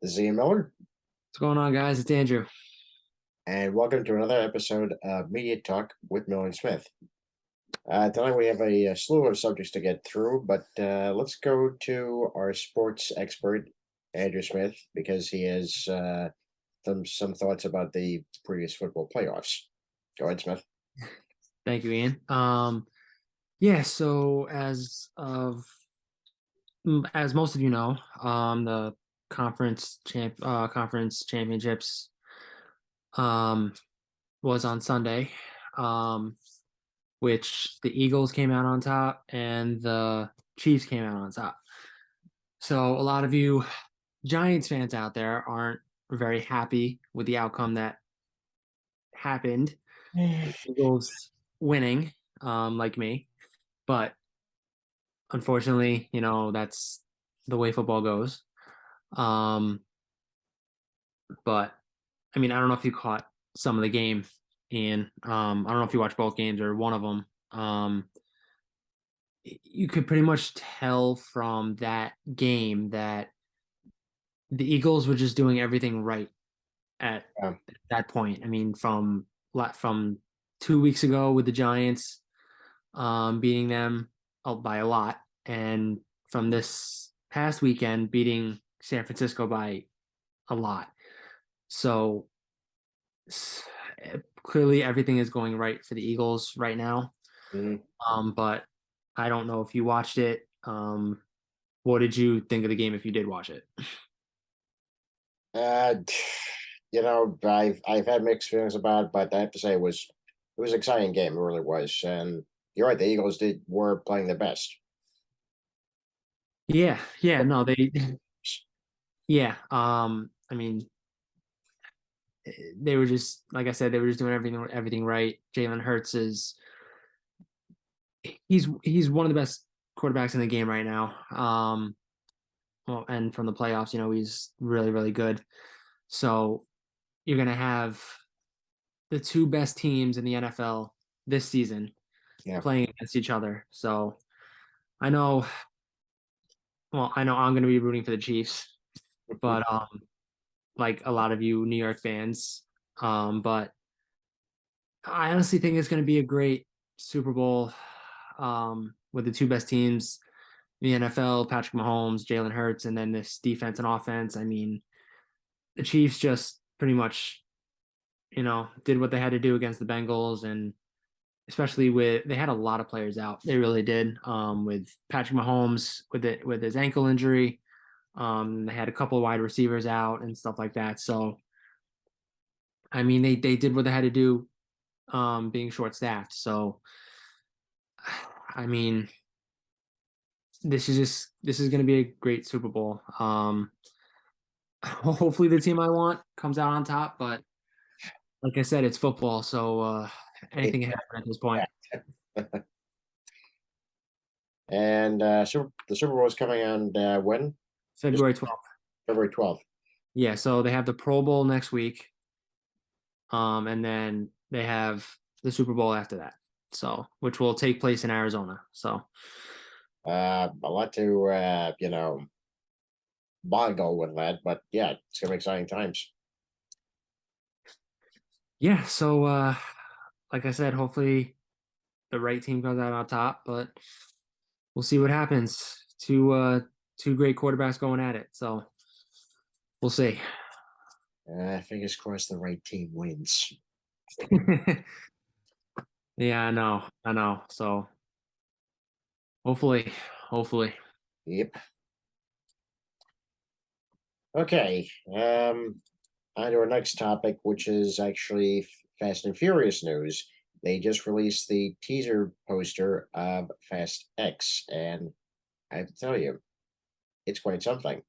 This is Ian Miller, What's going on, guys? It's Andrew. and welcome to another episode of Media Talk with Miller and Smith. Tonight we have a slew of subjects to get through, but let's go to our sports expert, Andrew Smith, because he has some thoughts about the previous football playoffs. Go ahead, Smith. Thank you, Ian. Yeah, so as most of you know, the conference championships um was on Sunday, um, which the Eagles came out on top and the Chiefs came out on top. So a lot of you Giants fans out there aren't very happy with the outcome that happened. Eagles winning, like me. But unfortunately, that's the way football goes. Um, but I mean, I don't know if you caught some of the game, Ian. I don't know if you watched both games or one of them. You could pretty much tell from that game that the Eagles were just doing everything right at Um, that point. I mean, from 2 weeks ago with the Giants, beating them by a lot, and from this past weekend beating San Francisco by a lot. So clearly everything is going right for the Eagles right now. mhm. But I don't know if you watched it. What did you think of the game if you did watch it? uh, I've had mixed feelings about it, but I have to say it was an exciting game. It really was, and you're right. The Eagles were playing their best. Yeah, yeah, no, yeah. I mean, they were just like I said, they were just doing everything right. Jalen Hurts is he's one of the best quarterbacks in the game right now. Well, and from the playoffs, he's really, really good. So you're gonna have the two best teams in the NFL this season Yeah. playing against each other. So I know, well, I know I'm gonna be rooting for the Chiefs, but like a lot of you New York fans, but I honestly think it's gonna be a great Super Bowl, with the two best teams in the NFL, Patrick Mahomes, Jalen Hurts, and then this defense and offense. I mean, the Chiefs just pretty much, did what they had to do against the Bengals, and especially they had a lot of players out. They really did. With Patrick Mahomes with his ankle injury, they had a couple of wide receivers out and stuff like that. So I mean, they did what they had to do, being short staffed. So I mean, this is going to be a great Super Bowl. Hopefully the team I want comes out on top, but like I said, it's football, so anything can happen at this point. And the Super Bowl is coming on when? Just February 12th. February 12th. Yeah, so they have the Pro Bowl next week, and then they have the Super Bowl after that. So, which will take place in Arizona. So, A lot to boggle with that, but yeah, it's gonna be exciting times. yeah, so like I said, hopefully the right team comes out on top, but we'll see what happens. Two great quarterbacks going at it. So, we'll see. Fingers crossed the right team wins. Yeah, I know. I know. So, hopefully. Yep. Okay. On to our next topic, which is actually Fast and Furious news. They just released the teaser poster of Fast X, and I have to tell you, it's quite something.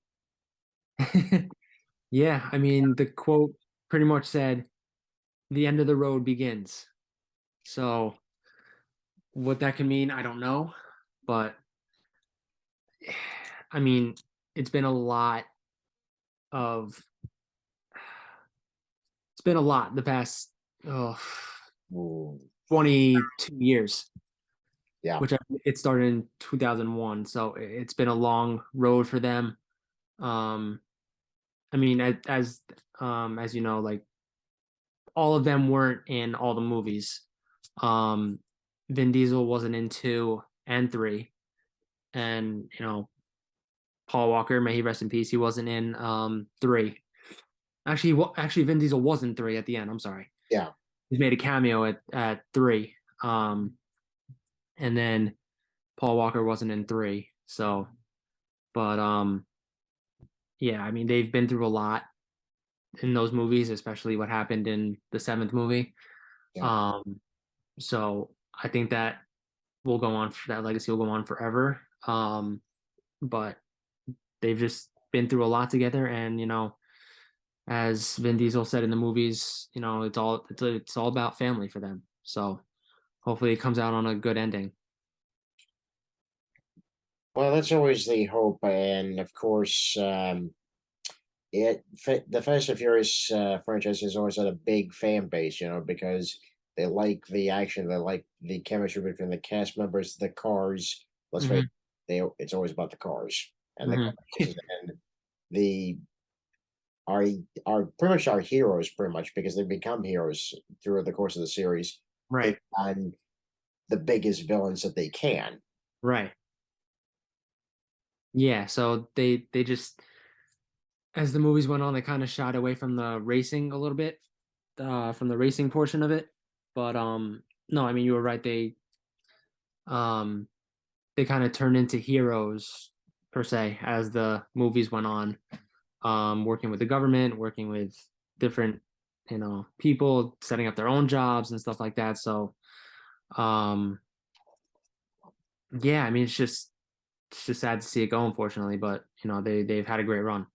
Yeah, I mean, the quote pretty much said, "The end of the road begins." So, what that can mean, I don't know, but I mean, it's been a lot of it's been a lot the past oh, Ooh, 22 years, yeah. which it started in 2001. So it's been a long road for them. Um, I mean, as you know, like all of them weren't in all the movies. Um, Vin Diesel wasn't in 2 and 3, and Paul Walker, may he rest in peace, he wasn't in 3. Actually, Vin Diesel was in 3 at the end. I'm sorry, Yeah. he's made a cameo at 3. And then Paul Walker wasn't in 3. So, but yeah, I mean they've been through a lot in those movies, especially what happened in the seventh movie. Yeah. Um, so I think that legacy will go on forever. But they've just been through a lot together, and as Vin Diesel said in the movies, it's all about family for them. So hopefully it comes out on a good ending. Well, that's always the hope, and of course, the Fast and Furious franchise has always had a big fan base, because they like the action, they like the chemistry between the cast members, the cars. Let's face Hmm. it, it's always about the cars and the car Hmm. chases, and the are are pretty much our heroes, pretty much because they become heroes through the course of the series. Right, Take on the biggest villains that they can. right. Yeah, so they just as the movies went on, they kind of shied away from the racing a little bit, from the racing portion of it. But no, I mean you were right. Um they kind of turned into heroes per se as the movies went on. Working with the government, working with different, people, setting up their own jobs and stuff like that. So, um, yeah, I mean it's just sad to see it go, unfortunately. But they've had a great run.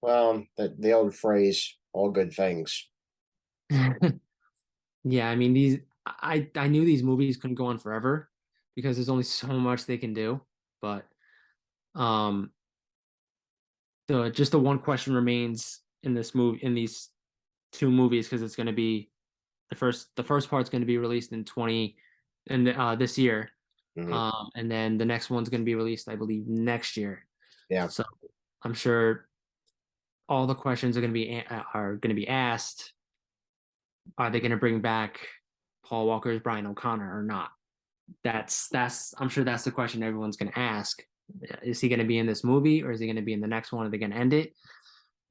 Well, the old phrase, "all good things." Yeah, I mean I knew these movies couldn't go on forever because there's only so much they can do. But um the one question remains in these 2 movies, because it's going to be the first part's going to be released in 20 and this year. Mhm. And then the next one's going to be released, I believe, next year. Yeah, So I'm sure all the questions are going to be asked. Are they going to bring back Paul Walker's Brian O'Connor or not? That's I'm sure that's the question everyone's going to ask. Is he going to be in this movie, or is he going to be in the next one? Are they going to end it,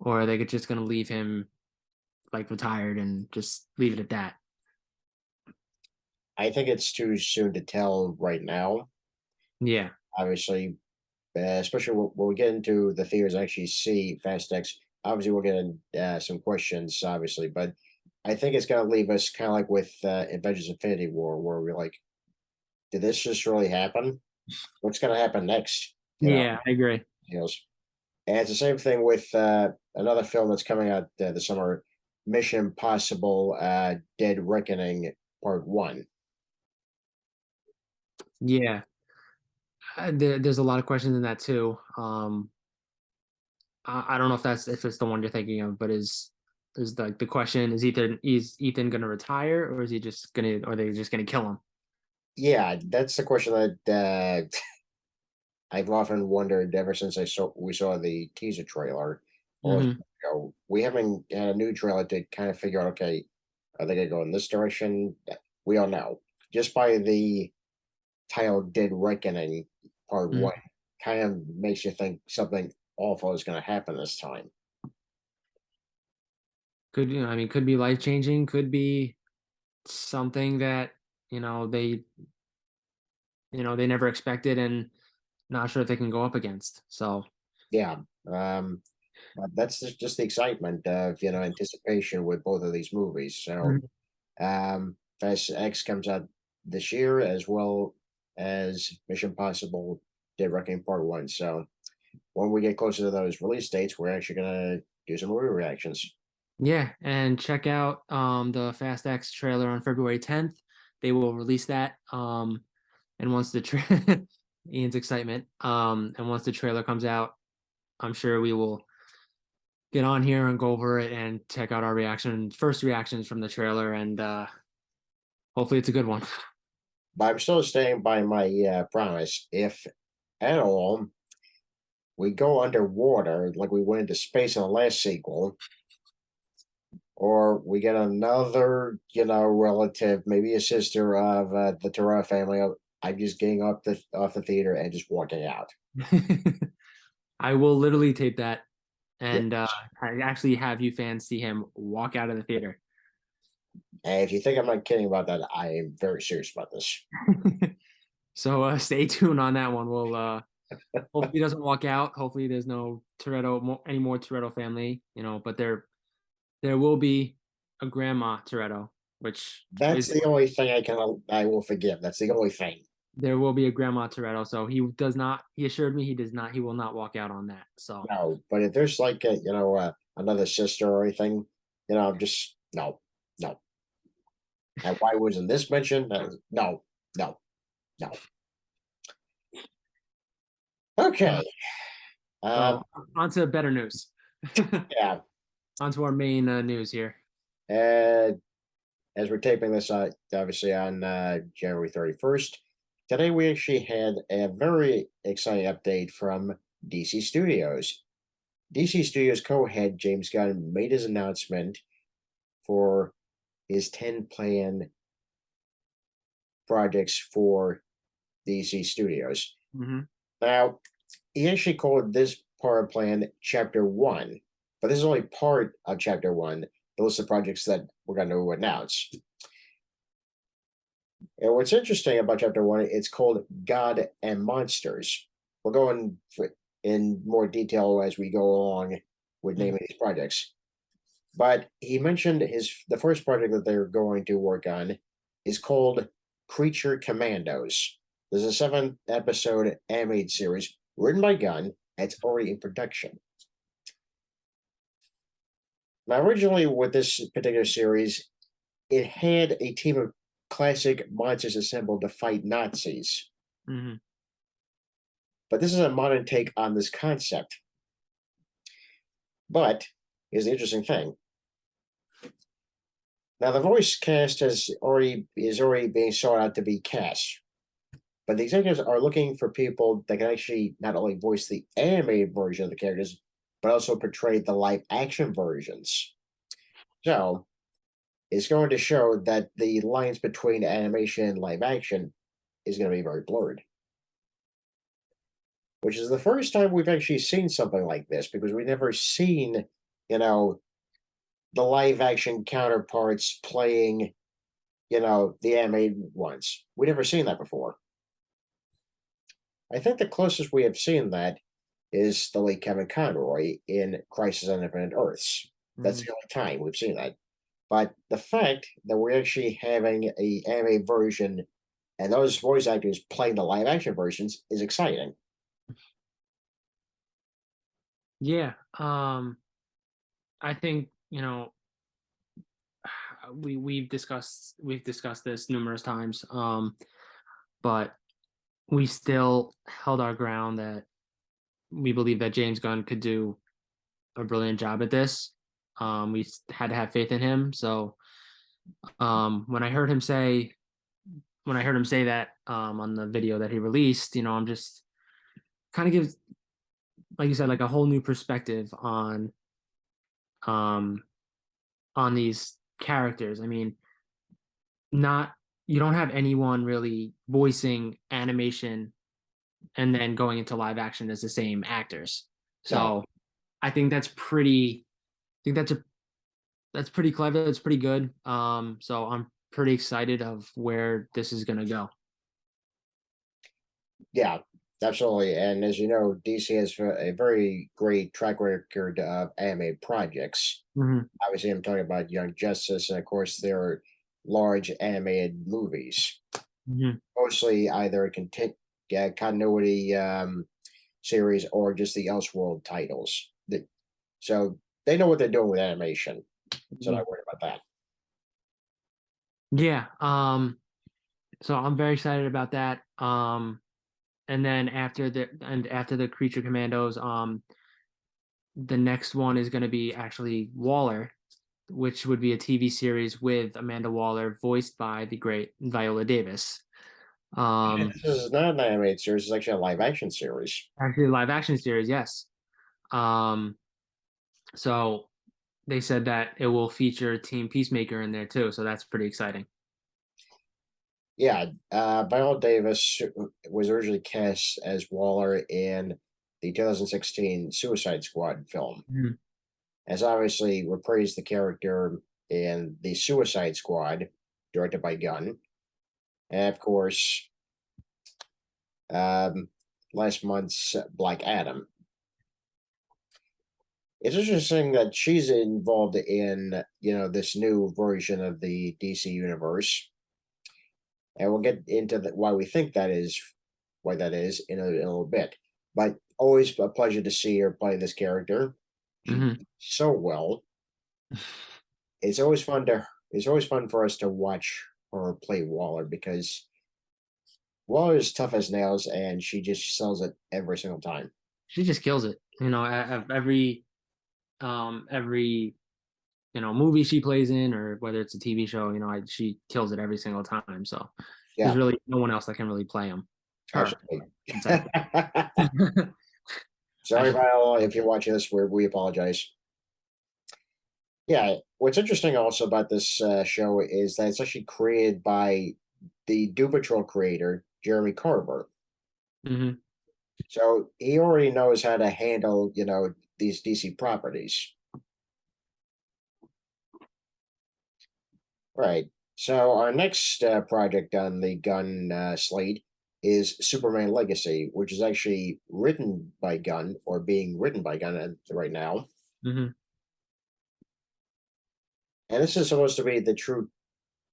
or are they just going to leave him like retired and just leave it at that? I think it's too soon to tell right now. Yeah. Obviously, especially when we get into the theaters and actually see Fast X. Obviously, we'll get some questions, obviously, but I think it's going to leave us kind of like with Avengers Infinity War, where we're like, did this just really happen? What's going to happen next? Yeah, I agree. Deals. And it's the same thing with another film that's coming out this summer, Mission Impossible Dead Reckoning Part 1. Yeah. There's a lot of questions in that too. I don't know if it's the one you're thinking of, but is the question is Ethan gonna retire, or is he just gonna or are they just gonna kill him? Yeah, that's the question that I've often wondered ever since we saw the teaser trailer. All this Hmm. time ago. We haven't had a new trailer to kind of figure out, okay, are they going to go in this direction? We don't know. Just by the title Dead Reckoning Part 1 kind of makes you think something awful is going to happen this time. I mean, could be life changing, could be something that you know they they never expected, and not sure if they can go up against. So, Yeah. Um, but that's just the excitement of, anticipation with both of these movies. So, mhm. Fast X comes out this year as well as Mission Possible Dead Reckoning Part 1. So, when we get closer to those release dates, we're actually going to do some movie reactions. Yeah, and check out the Fast X trailer on February 10th. They will release that. And once Ian's excitement, and once the trailer comes out, I'm sure we will get on here and go over it and check out our first reactions from the trailer, and hopefully it's a good one. But I'm still staying by my promise. If at all, we go underwater like we went into space in the last sequel, or we get another, relative, maybe a sister of the Torah family. I'm just getting up the off the theater and just walking out. I will literally take that Yeah. and I actually have you fans see him walk out of the theater. And if you think I'm not kidding about that, I am very serious about this. So stay tuned on that one. We'll hopefully he doesn't walk out. Hopefully there's no any more Toretto family, but there will be a grandma Toretto, which That's is the only thing I will forgive. That's the only thing. there will be a grandma Toretto. So he assured me he will not walk out on that. So No, but if there's like another sister or anything, just no, no. And why wasn't this mentioned? No, no, no. Okay. Uh, so on to better news. yeah. On to our main news here. Uh, as we're taping this, obviously on January 31st, today we actually had a very exciting update from DC Studios. DC Studios co-head James Gunn made his announcement for his 10 plan projects for DC Studios. Hmm. Now, he actually called this part of plan Chapter 1, but this is only part of Chapter 1, the list of projects that we're going to announce. And what's interesting about Chapter 1, it's called God and Monsters. We'll go in more detail as we go along with naming these projects. But he mentioned the first project that they're going to work on is called Creature Commandos. There's a 7-episode animated series written by Gunn, and it's already in production. Now, originally with this particular series, it had a team of classic monsters assembled to fight Nazis. Hmm. But this is a modern take on this concept. But here's the interesting thing. Now the voice cast is already being sought out to be cast. But the executives are looking for people that can actually not only voice the animated version of the characters, but also portray the live action versions. So it's going to show that the lines between animation and live action is going to be very blurred. Which is the first time we've actually seen something like this because we've never seen, the live action counterparts playing, the animated ones. We never seen that before. I think the closest we have seen that is the late Kevin Conroy in Crisis on Infinite Earths. That's Hmm. the only time we've seen that. But the fact that we're actually having a anime version and those voice actors playing the live action versions is exciting. Yeah. I think we've discussed this numerous times. But we still held our ground that we believe that James Gunn could do a brilliant job at this. We had to have faith in him. So when I heard him say that on the video that he released, I'm just kind of gives, like you said, like a whole new perspective um on these characters. I mean, not you don't have anyone really voicing animation and then going into live action as the same actors. No, So I think I think that's pretty clever. That's pretty good. So I'm pretty excited of where this is gonna go. yeah, absolutely. And as you know, DC has a very great track record of anime projects. Hmm. Obviously, I'm talking about Young Justice, and of course, there are large animated movies, Hmm. mostly either continuity series or just the Elseworld titles. So they know what they're doing with animation. So not worried about that. Yeah. So I'm very excited about that. And then after the Creature Commandos, the next one is going to be actually Waller, which would be a TV series with Amanda Waller, voiced by the great Viola Davis. Um, This is not an animated series, it's actually a live action series. actually, live action series, yes. Um, so they said that it will feature Team Peacemaker in there too, so that's pretty exciting. Yeah, Viola Davis was originally cast as Waller in the 2016 Suicide Squad film, Mhm. has obviously reprised the character in the Suicide Squad, directed by Gunn, and of course, um, last month's Black Adam. It's interesting that she's involved in this new version of the DC universe, and we'll get into why we think that is, why that is in a little bit. But always a pleasure to see her play this character. She did Mhm. so well. It's always fun to it's always fun for us to watch her play Waller because Waller is tough as nails and she just sells it every single time. She just kills it. Every movie she plays in, or whether it's a TV show, she kills it every single time. So there's Yeah, really no one else that can really play him. Her, absolutely. I should say. I Sorry, should. Viola, if you're watching this, we apologize. Yeah, what's interesting also about this show is that it's actually created by the Doom Patrol creator, Jeremy Carver. Hmm. So he already knows how to handle, these DC properties. Right. So our next project on the Gunn slate is Superman Legacy, which is actually written by Gunn or being written by Gunn right now. Hmm. And this is supposed to be the true,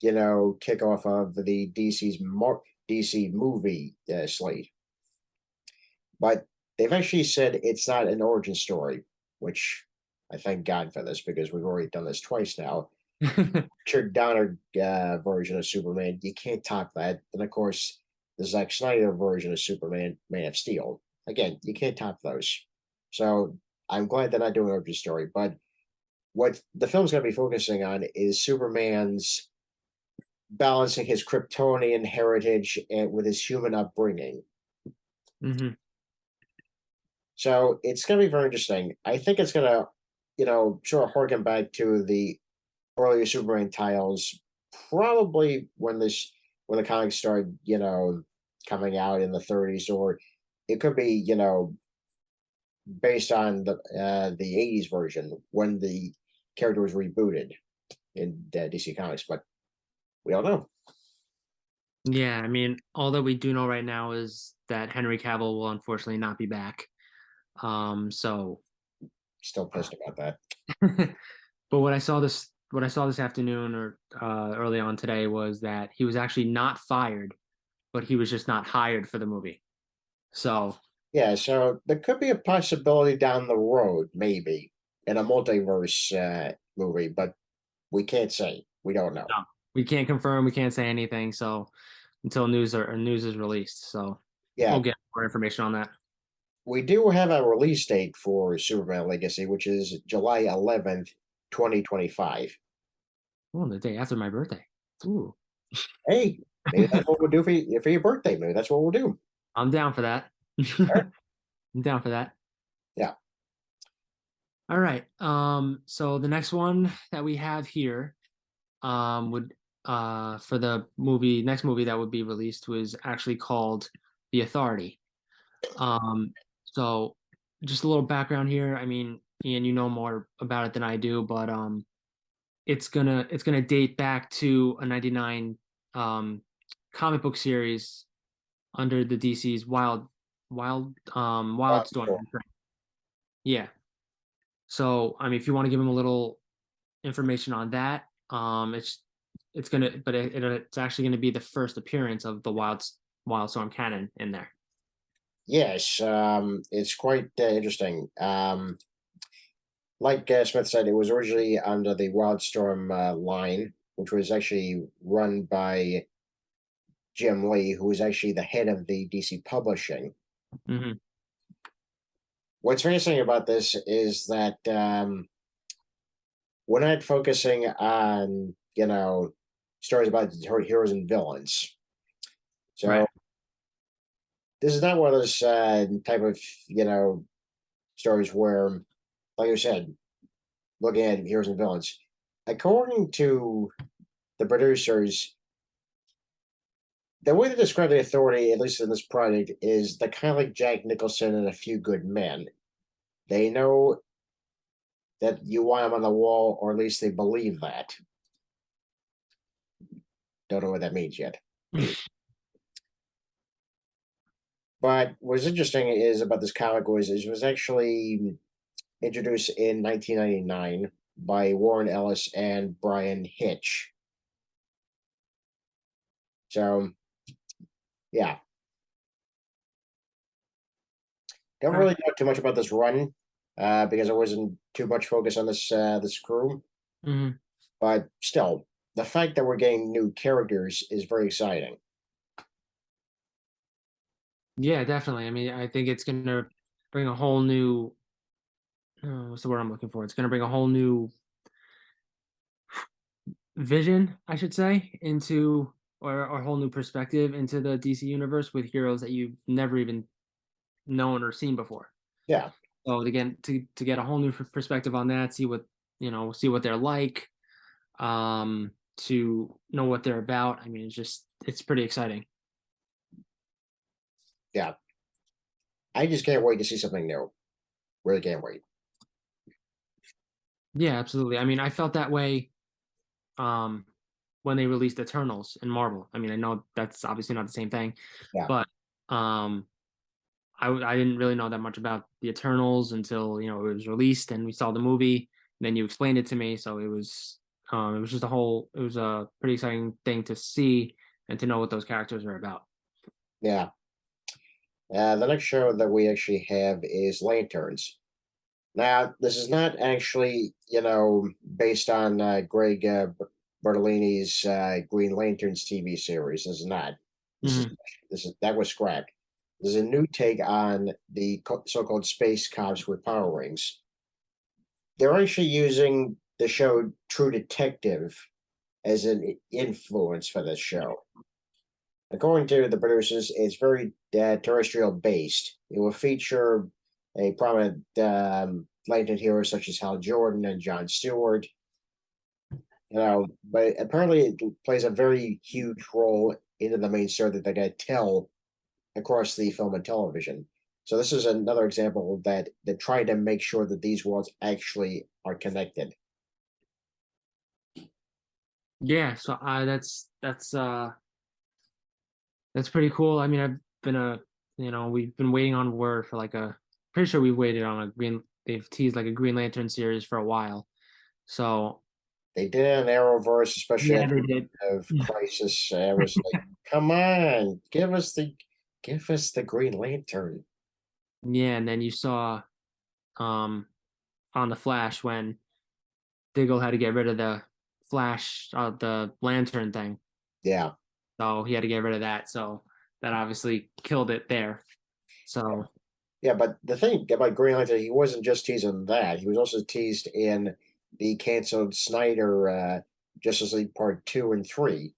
kickoff of the DC movie slate. But they've actually said it's not an origin story, which I thank God for this because we've already done this twice now. Richard Donner version of Superman, you can't top that. And of course, the Zack Snyder version of Superman, Man of Steel. Again, you can't top those. So I'm glad they're not doing an origin story. But what the film's going to be focusing on is Superman's balancing his Kryptonian heritage and with his human upbringing. Hmm. So it's going to be very interesting. I think it's going to, sort of harken back to the earlier Superman titles, probably when the comics started, coming out in the 30s, or it could be, based on the 80s version when the character was rebooted in DC Comics, but we don't know. Yeah, I mean, all that we do know right now is that Henry Cavill will unfortunately not be back. So, Still pissed about that. but what I saw this afternoon or early on today was that he was actually not fired, but he was just not hired for the movie. So, Yeah, so there could be a possibility down the road, maybe, in a multiverse movie, but we can't say. We don't know. no, we can't confirm, we can't say anything. So, until news is released. So, Yeah, we'll get more information on that. we do have a release date for Superman Legacy, which is July 11th, 2025. Oh, the day after my birthday. Ooh. Hey, maybe that's what we'll do for your birthday. Maybe that's what we'll do. I'm down for that. All right. I'm down for that. Yeah. All right. So the next one that we have here, would for the next movie that would be released was actually called The Authority. Um, so just a little background here. I mean, Ian, you know more about it than I do, but it's gonna date back to a '99 um comic book series under the DC's Wildstorm. Sure. Yeah. So I mean, if you want to give him a little information on that, it's gonna, but it's actually gonna be the first appearance of the Wildstorm canon in there. Yes, it's quite interesting. Like Smith said, it was originally under the Wildstorm line, which was actually run by Jim Lee, who was actually the head of the DC Publishing. Hmm. What's fascinating about this is that we're not focusing on, stories about heroes and villains. So Right. this is not one of those type of stories where, like I said, looking at heroes and villains. According to the producers, the way they describe the Authority, at least in this project, is the kind of like Jack Nicholson and A Few Good Men. They know that you want them on the wall, or at least they believe that. Don't know what that means yet. But what's interesting is about this comic was it was actually introduced in 1999 by Warren Ellis and Brian Hitch. So yeah, don't All right. really know too much about this run because I wasn't too much focused on this crew. Mhm. But still, the fact that we're getting new characters is very exciting. Yeah, definitely. I mean, I think it's gonna bring a whole new what's the word I'm looking for? It's gonna bring a whole new vision, I should say, into or a whole new perspective into the DC universe with heroes that you've never even known or seen before. Yeah, So again, to get a whole new perspective on that, see what see what they're like, to know what they're about. I mean, it's pretty exciting. yeah. I just can't wait to see something new. Really can't wait. Yeah, absolutely. I mean, I felt that way um when they released Eternals in Marvel. I mean, I know that's obviously not the same thing, Yeah, but um I didn't really know that much about the Eternals until it was released and we saw the movie. And then you explained it to me, so it was just it was a pretty exciting thing to see and to know what those characters are about. yeah. The next show that we actually have is Lanterns. Now, this is not actually, based on Greg Bertolini's Green Lanterns TV series. This is not. This is Hmm. that was scrapped. This is a new take on the so-called space cops with power rings. They're actually using the show True Detective as an influence for this show. According to the producers, it's very terrestrial based. It will feature a prominent Lantern heroes such as Hal Jordan and John Stewart. But apparently it plays a very huge role into the main story that they got to tell across the film and television. So this is another example that they try to make sure that these worlds actually are connected. Yeah, so that's pretty cool. I mean, I've been we've been waiting on word for like a pretty sure we've waited on a they've teased like a Green Lantern series for a while. So They did it in Arrowverse, especially yeah, at they the did. end of Crisis. I was like, "Come on, give us the Green Lantern." Yeah, and then you saw um on the Flash when Diggle had to get rid of the Flash, the lantern thing. Yeah, So he had to get rid of that. So that obviously killed it there. So yeah. But the thing about Green Lantern, he wasn't just teasing that; he was also teased in the canceled Snyder Justice League Part 2 and 3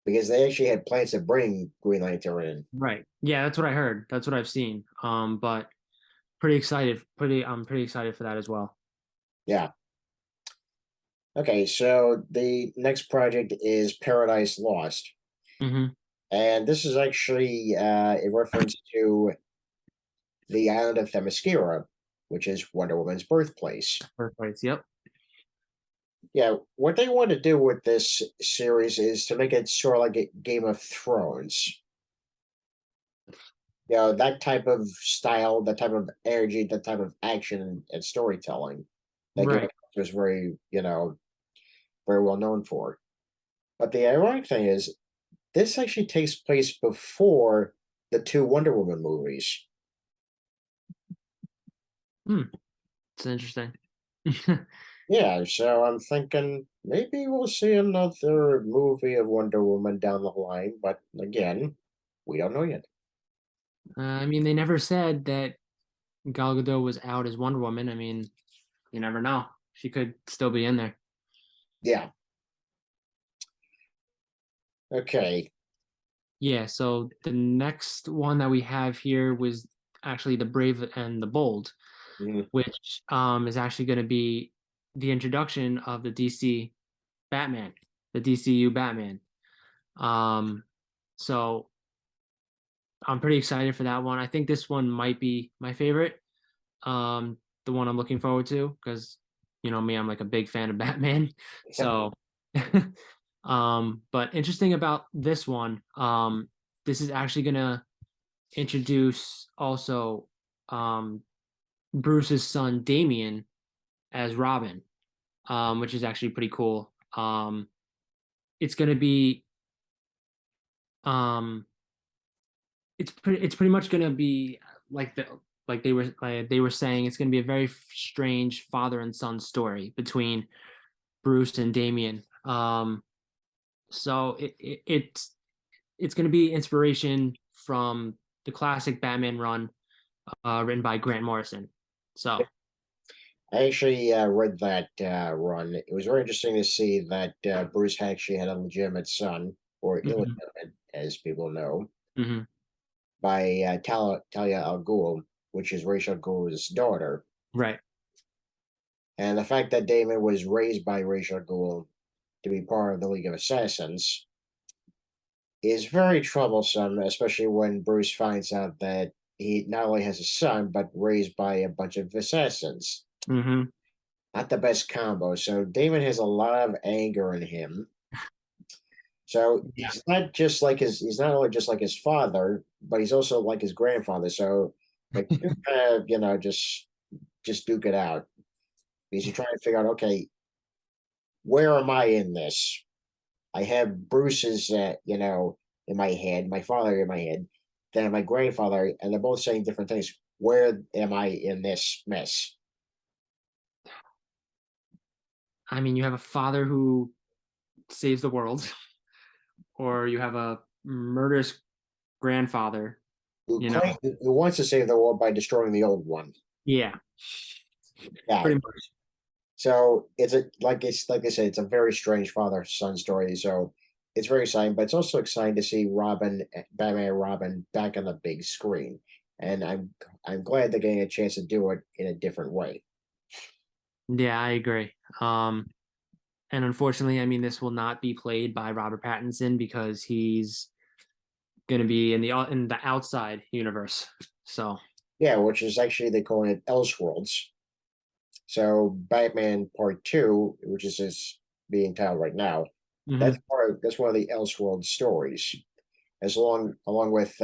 because they actually had plans to bring Green Lantern in. right. Yeah, that's what I heard. That's what I've seen. But pretty excited. I'm pretty excited for that as well. Yeah. Okay, so the next project is Paradise Lost, Hmm. and this is actually a reference to the island of Themyscira, which is Wonder Woman's birthplace. Birthplace. Yep. Yeah, what they want to do with this series is to make it sort of like a Game of Thrones. That type of style, that type of energy, that type of action and storytelling that Game of Right. Thrones was very, very well known for. But the ironic thing is, this actually takes place before the two Wonder Woman movies. Hmm. It's interesting. Yeah, so I'm thinking maybe we'll see another movie of Wonder Woman down the line, but again, we don't know yet. I mean, they never said that Gal Gadot was out as Wonder Woman. I mean, you never know. She could still be in there. Yeah. Okay. Yeah, so the next one that we have here was actually The Brave and the Bold, Mhm. which is actually going to be the introduction of the DC Batman, the DCU Batman. Um, so I'm pretty excited for that one. I think this one might be my favorite. The one I'm looking forward to because you know me, I'm like a big fan of Batman. So but interesting about this one, this is actually gonna introduce also Bruce's son Damian as Robin, which is actually pretty cool. It's gonna be um it's pretty much gonna be like the like they were saying it's gonna be a very strange father and son story between Bruce and Damian. So it's gonna be inspiration from the classic Batman run, written by Grant Morrison. So I actually read that run. It was very interesting to see that Bruce actually had a legitimate son, or mhm, illegitimate, as people know, mhm, by Talia al Ghul, which is Ra's al Ghul's daughter. right. And the fact that Damon was raised by Ra's al Ghul to be part of the League of Assassins is very troublesome, especially when Bruce finds out that he not only has a son, but raised by a bunch of assassins. Hmm. Not the best combo. So Damon has a lot of anger in him. So Yeah. he's not only just like his father, but he's also like his grandfather. So the two kind of, just duke it out because you're trying to figure out, okay, where am I in this? I have Bruce's, in my head, my father in my head, then my grandfather, and they're both saying different things. Where am I in this mess? I mean, you have a father who saves the world, or you have a murderous grandfather. Who You know, claim who wants to save the world by destroying the old one? yeah, Yeah. pretty much. So it's like I said, it's a very strange father son story. So it's very exciting, but it's also exciting to see Batman and Robin back on the big screen. And I'm glad they're getting a chance to do it in a different way. Yeah, I agree. And unfortunately, I mean, this will not be played by Robert Pattinson because he's going to be in the outside universe. So, Yeah, which is actually they call it Elseworlds. So Batman Part Two, which is being titled right now, hmm, that's one of the Elseworld stories, as along with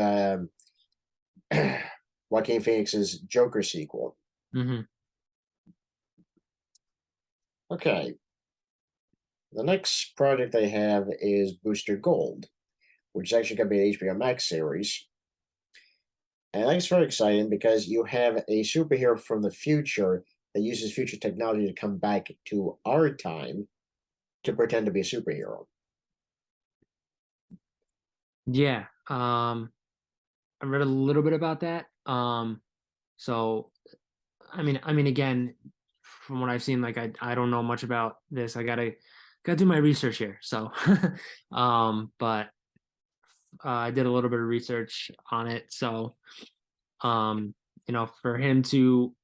Joaquin Phoenix's Joker sequel. hmm. Okay, the next project they have is Booster Gold, which is actually going to be an HBO Max series. And I think it's very exciting because you have a superhero from the future that uses future technology to come back to our time to pretend to be a superhero. Yeah. I read a little bit about that. So I mean, again, from what I've seen, like I don't know much about this. I gotta do my research here. So, but I did a little bit of research on it. So, for him to,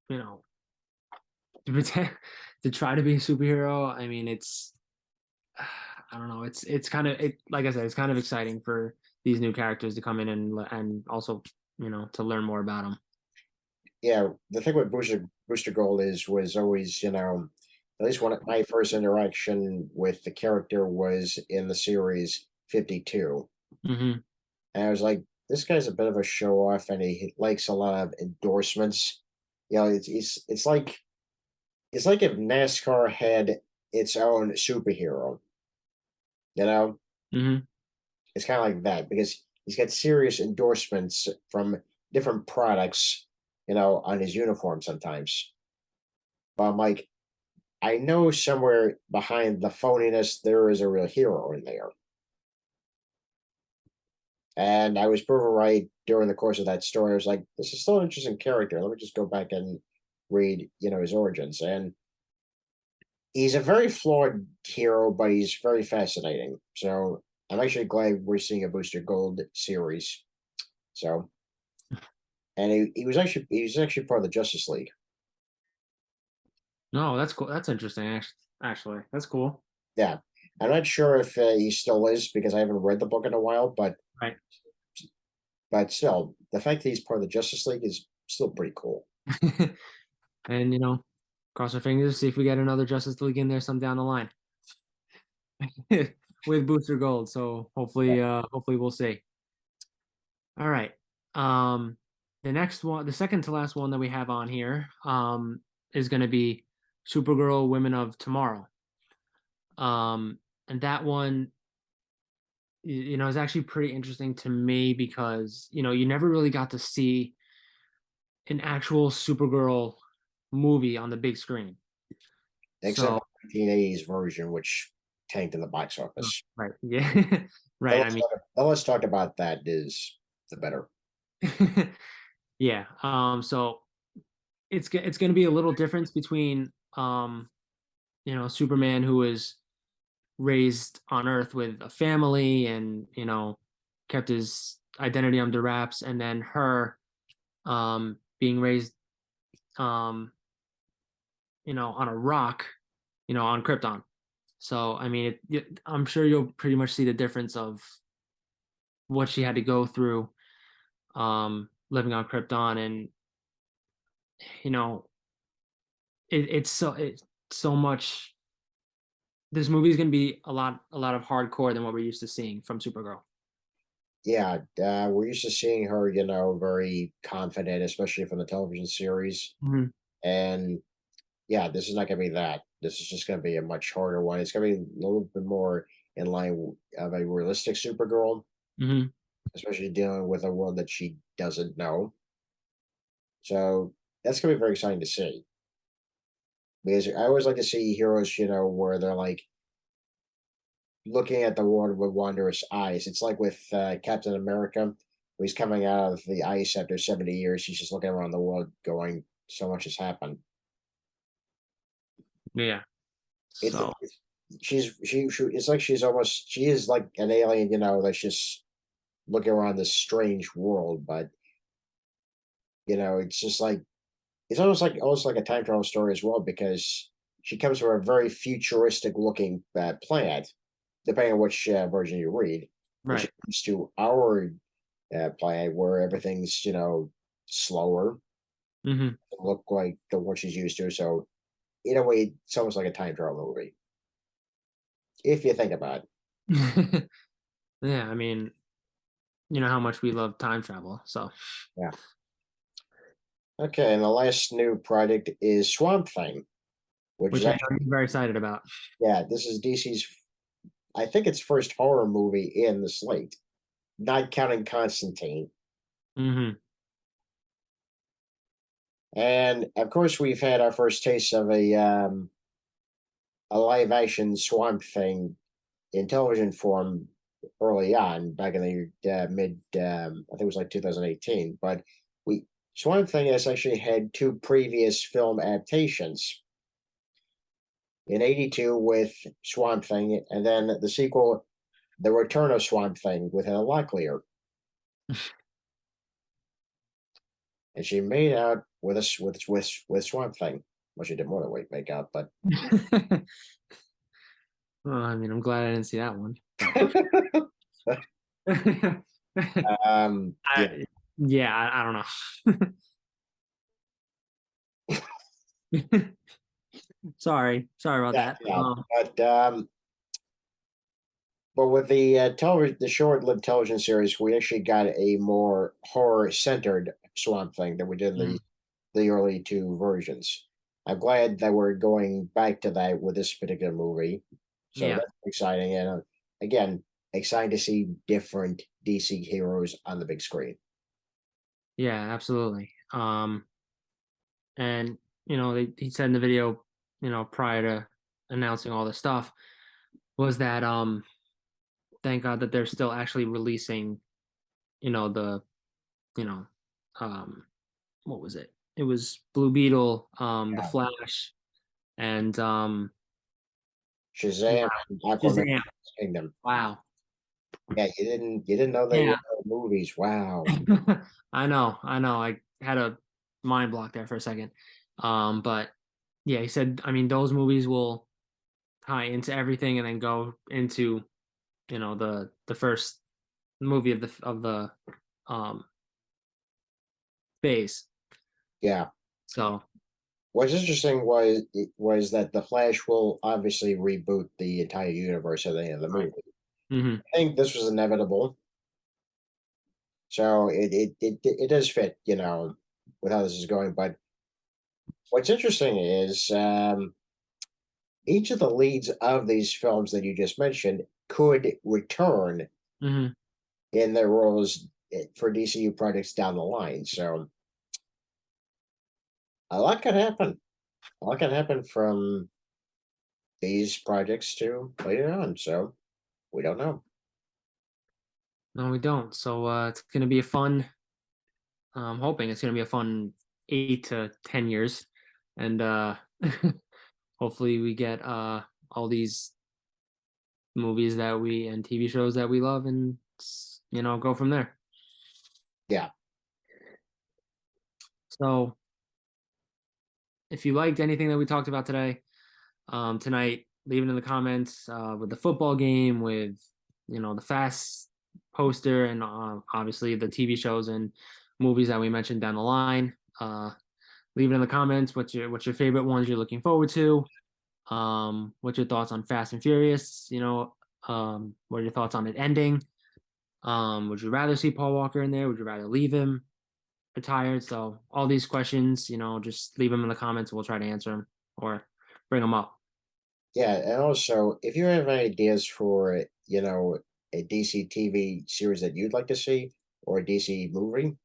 you know, to pretend to try to be a superhero, I mean, it's I don't know. It's kind of like I said, it's kind of exciting for these new characters to come in and also to learn more about them. Yeah, the thing with Booster Gold was always, at least when my first interaction with the character was in the series 52. Hmm. And I was like, this guy's a bit of a show off and he likes a lot of endorsements. It's like if NASCAR had its own superhero, you know? Hmm. It's kind of like that because he's got serious endorsements from different products, on his uniform sometimes. But I'm like, I know somewhere behind the phoniness there is a real hero in there. And I was proven right during the course of that story. I was like, this is still an interesting character. Let me just go back and read, his origins. And he's a very flawed hero, but he's very fascinating. So I'm actually glad we're seeing a Booster Gold series. So, and he was actually part of the Justice League. No, that's cool. That's interesting. Actually, that's cool. Yeah, I'm not sure if he still is because I haven't read the book in a while, Right. but still, the fact that he's part of the Justice League is still pretty cool. And cross our fingers, see if we get another Justice League in there some down the line with Booster Gold. So Yeah. hopefully we'll see. All right. Um, the next one, the second to last one that we have on here, is going to be Supergirl Women of Tomorrow. And that one, is actually pretty interesting to me because, you never really got to see an actual Supergirl movie on the big screen. Except So, for the 1980s version, which tanked in the box office. right. Yeah. The Right. I less, mean, the less talk about that is the better. yeah. So it's going to be a little difference between Superman who was raised on Earth with a family and kept his identity under wraps, and then her being raised um on a rock, on Krypton. So I mean, I'm sure you'll pretty much see the difference of what she had to go through living on Krypton, and you know it's so much. This movie is going to be a lot of hardcore than what we're used to seeing from Supergirl. Yeah, we're used to seeing her, very confident, especially from the television series. Hmm. And yeah, this is not going to be that. This is just going to be a much harder one. It's going to be a little bit more in line of a realistic Supergirl, Hmm. especially dealing with a world that she doesn't know. So that's going to be very exciting to see. Because I always like to see heroes, where they're like looking at the world with wondrous eyes. It's like with Captain America, when he's coming out of the ice after 70 years. He's just looking around the world, going, "So much has happened." Yeah. It's, So. it's she. It's like she is like an alien, that's just looking around this strange world. But it's just like it's almost like a time travel story as well because she comes from a very futuristic looking planet, depending on which version you read. And she Right. comes to our planet where everything's slower, Hmm. look like the what she's used to. So in a way, it's almost like a time travel movie if you think about it. Yeah, I mean, you know how much we love time travel. So, Yeah. Okay, and the last new project is Swamp Thing, which is which I know actually you're very excited about. yeah, this is DC's. I think it's first horror movie in the slate, not counting Constantine. Hmm. And of course, we've had our first taste of a live action Swamp Thing in television form early on, back in the mid, I think it was like 2018. But we Swamp Thing has actually had two previous film adaptations in '82 with Swamp Thing, and then the sequel, The Return of Swamp Thing, with Heather Locklear, and she made out with us with Swamp Thing. Well, she did more than make out, but Well, I mean, I'm glad I didn't see that one. But yeah, yeah, I don't know. Sorry about yeah, that. yeah. But with the television, the short-lived television series, we actually got a more horror-centered Swamp Thing than we did in Mm, the early two versions. I'm glad that we're going back to that with this particular movie. So yeah, that's exciting. And again, exciting to see different DC heroes on the big screen. yeah, absolutely. And he said in the video, prior to announcing all this stuff, was that thank God that they're still actually releasing, the you know, um, what was it? It was Blue Beetle, the Yeah. Flash, and Shazam and Aquaman Shazam. Kingdom. Wow. Yeah, you didn't know they were Yeah. movies. Wow. I know, I know. I had a mind block there for a second. But yeah, he said, I mean, those movies will tie into everything and then go into, the first movie of the um phase. Yeah. So, What's interesting was that the Flash will obviously reboot the entire universe at the end of the right. movie. Hmm. I think this was inevitable, so it does fit, with how this is going. But what's interesting is each of the leads of these films that you just mentioned could return Hmm. in their roles for DCU projects down the line. So a lot could happen. A lot can happen from these projects to later on. So we don't know. No, we don't. So it's gonna be a fun. I'm hoping it's gonna be a fun 8 to 10 years, and hopefully we get all these movies that we and TV shows that we love, and go from there. Yeah. So if you liked anything that we talked about today, tonight, leave it in the comments with the football game, with the fast poster, and obviously the TV shows and movies that we mentioned down the line. Leave it in the comments. What's your favorite ones you're looking forward to? What's your thoughts on Fast and Furious? What are your thoughts on it ending? Would you rather see Paul Walker in there? Would you rather leave him retired? So all these questions, just leave them in the comments. We'll try to answer them or bring them up. Yeah. And also, if you have any ideas for, a DC TV series that you'd like to see or a DC movie,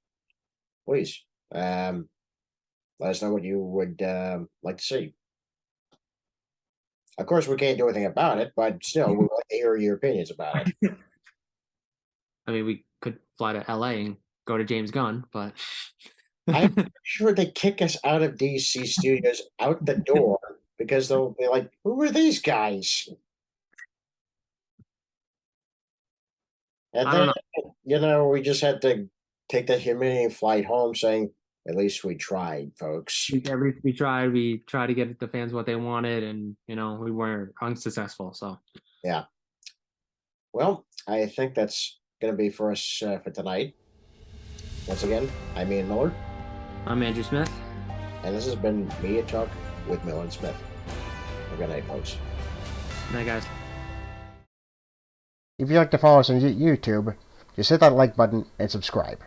please let us know what you would like to see. Of course, we can't do anything about it, but still, we'd like to hear your opinions about it. I mean, we could fly to LA and go to James Gunn, but I'm sure they kick us out of DC studios out the door because they'll be like, "Who are these guys?" And I don't then, know. we just had to take the humiliating flight home, saying, "At least we tried, folks." At least we tried. We tried to get the fans what they wanted, and we weren't unsuccessful. So Yeah. Well, I think that's going to be for us for tonight. Once again, I'm Ian Miller, I'm Andrew Smith. and this has been Media Talk with Miller and Smith. Have a good night, folks. Night, guys. If you'd like to follow us on YouTube, just hit that like button and subscribe.